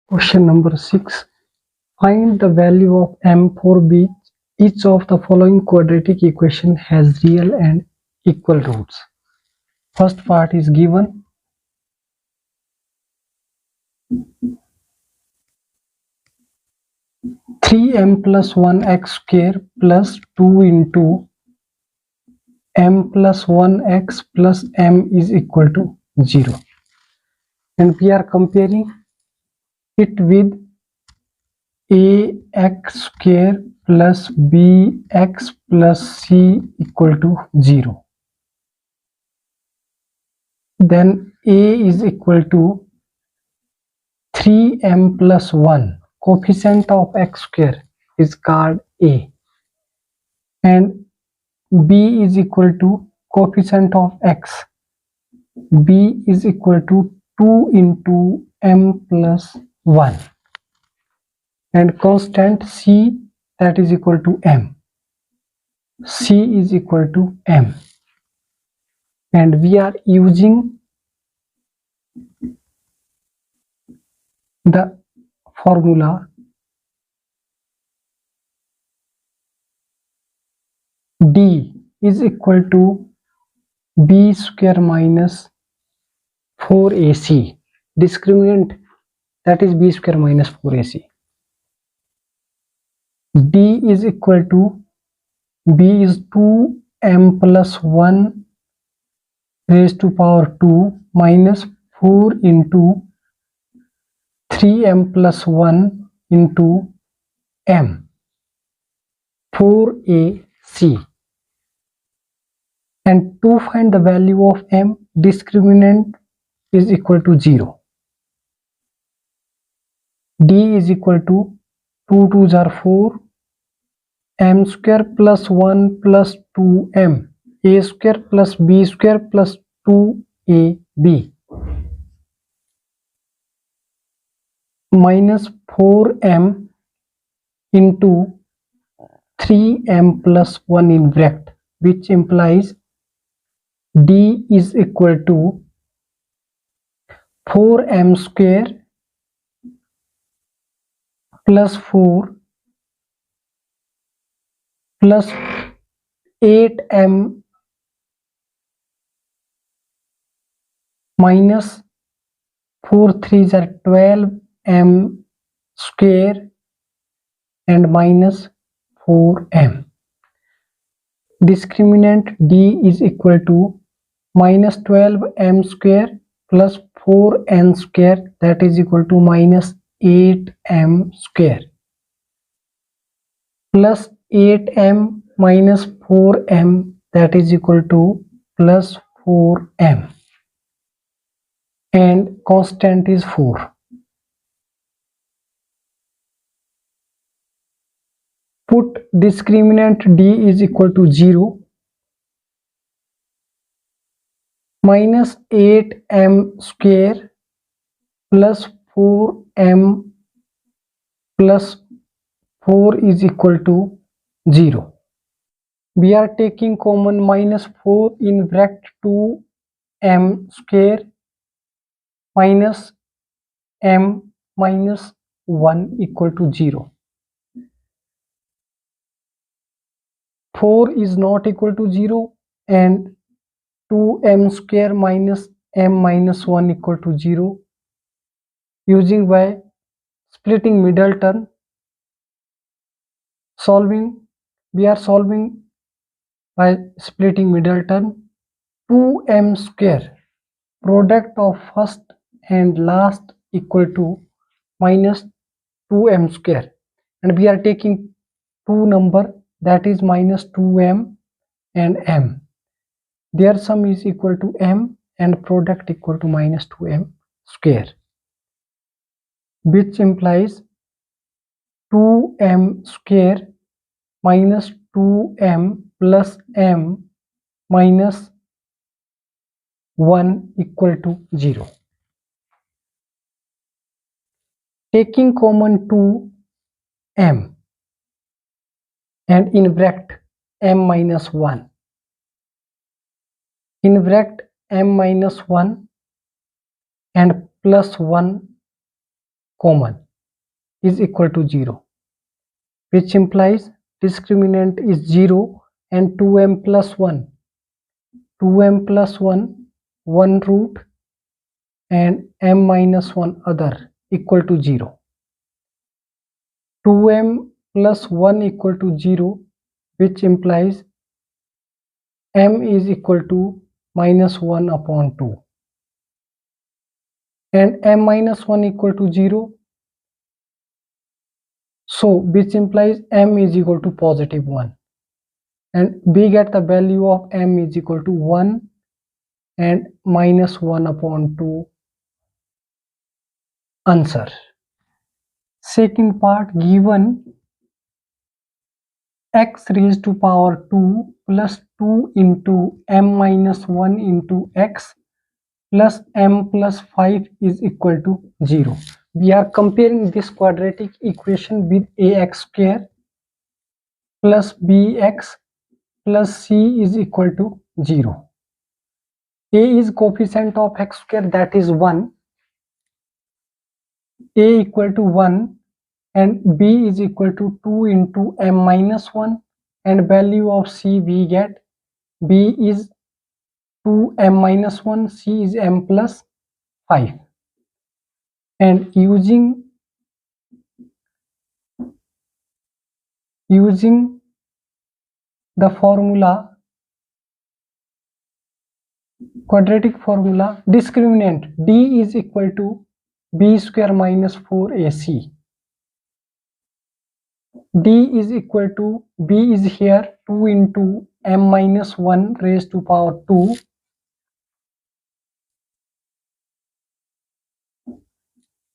Question number 6. Find the value of m for each of the following quadratic equation has real and equal roots. First part is given. Three m plus 1x square plus 2 into m plus 1x plus m is equal to 0. And we are comparing it with ax square plus bx plus c equal to 0. Then a is equal to 3m plus 1. Coefficient of x square is called a. And b is equal to coefficient of x. b is equal to 2 into m plus 1. And constant c, that is equal to m. c is equal to m. And we are using the formula d is equal to b square minus 4ac. Discriminant, that is b square minus 4ac. d is equal to b is 2m plus 1 raised to power 2 minus 4 into 3m plus 1 into m, 4ac. And to find the value of m, discriminant is equal to 0. d is equal to 2 2s are 4, m square plus 1 plus 2m, a square plus b square plus 2ab minus 4m into 3m plus 1 in bracket, which implies d is equal to 4m square plus 4 plus 8m minus 4 3s are 12m square and minus 4m. Discriminant d is equal to minus 12m square plus 4n square, that is equal to minus 8m square, plus 8m minus 4m, that is equal to plus 4m. And constant is 4. Put discriminant d is equal to 0. Minus 8m square plus 4m plus 4 is equal to 0. We are taking common minus 4 in bracket 2m square minus m minus 1 equal to 0. 4 is not equal to 0 and 2m square minus m minus 1 equal to 0. Using by splitting middle term, we are solving by splitting middle term. 2m square, product of first and last equal to minus 2m square, and we are taking two number, that is minus 2m and m. Their sum is equal to m and product equal to minus 2m square, which implies 2m square minus 2m plus m minus 1 equal to 0. Taking common 2m and in bracket m minus 1. In bracket m minus 1 and plus 1 common is equal to 0, which implies discriminant is 0 and 2m plus 1, 2m plus 1, 1 root and m minus 1 other equal to 0. 2m plus 1 equal to 0, which implies m is equal to minus 1 upon 2 and m minus 1 equal to 0, so which implies m is equal to positive 1, and we get the value of m is equal to 1 and minus 1 upon 2 answer. Second part, given x raised to power 2 plus 2 into m minus 1 into x plus m plus 5 is equal to 0. We are comparing this quadratic equation with ax square plus bx plus c is equal to 0. A is coefficient of x square, that is 1, a equal to 1, and b is equal to 2 into m minus 1, and value of c we get b is 2 m minus 1, c is m plus 5, and using the formula, quadratic formula, discriminant d is equal to b square minus 4ac. D is equal to, b is here 2 into m minus 1 raised to power 2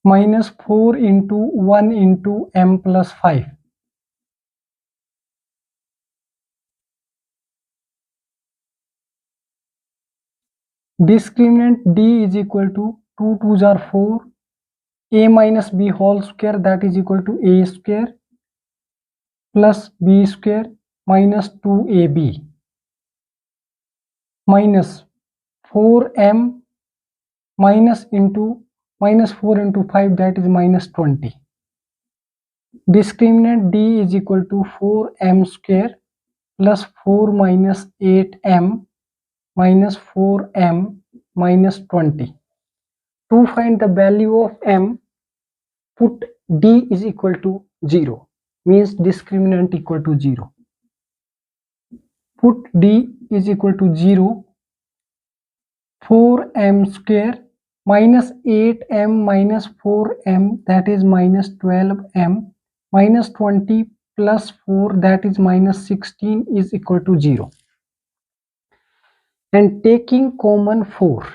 minus 4 into 1 into m plus 5. Discriminant d is equal to 2 2s are 4, a minus b whole square, that is equal to a square plus b square minus 2ab minus 4m minus 4 into 5, that is minus 20. Discriminant d is equal to 4m square plus 4 minus 8m minus 4m minus 20. To find the value of m, put d is equal to 0, means discriminant equal to 0. Put d is equal to 0, 4m square minus 8m minus 4m, that is minus 12m minus 20 plus 4, that is minus 16 is equal to 0. And taking common 4,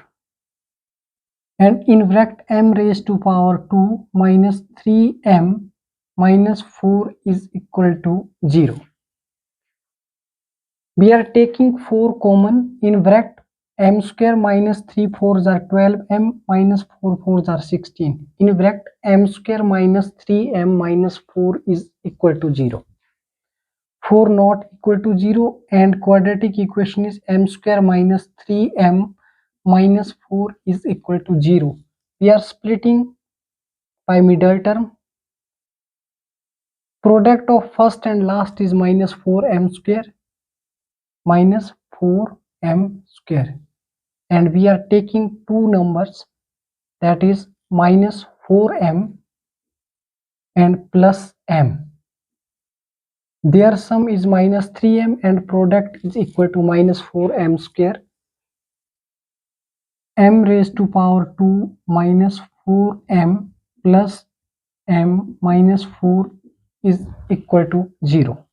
and in bracket m raised to power 2 minus 3m minus 4 is equal to 0. We are taking 4 common. In bracket m square minus 3 4s are 12m minus 4 4s are 16. In bracket m square minus 3m minus 4 is equal to 0. 4 not equal to 0, and quadratic equation is m square minus 3m minus 4 is equal to 0. We are splitting by middle term. Product of first and last is minus 4m square minus 4m square, and we are taking two numbers, that is minus 4m and plus m. Their sum is minus 3m and product is equal to minus 4m square. M raised to power 2 minus 4m plus m minus 4 is equal to 0.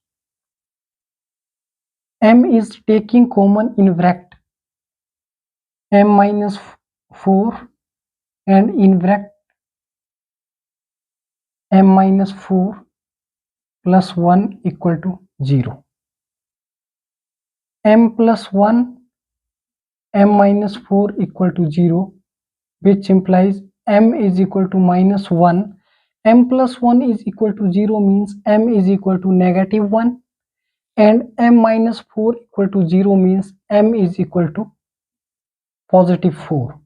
M is taking common in bracket m minus 4, and in bracket m minus 4 plus 1 equal to 0. M plus 1, m minus 4 equal to 0, which implies m is equal to minus 1. M plus 1 is equal to 0 means m is equal to negative 1, and m minus 4 equal to 0 means m is equal to positive 4.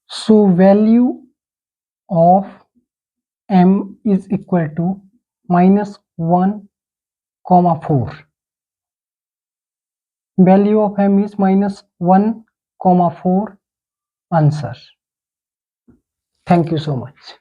So value of m is equal to -1, 4. Value of m is -1, 4. Answer. Thank you so much.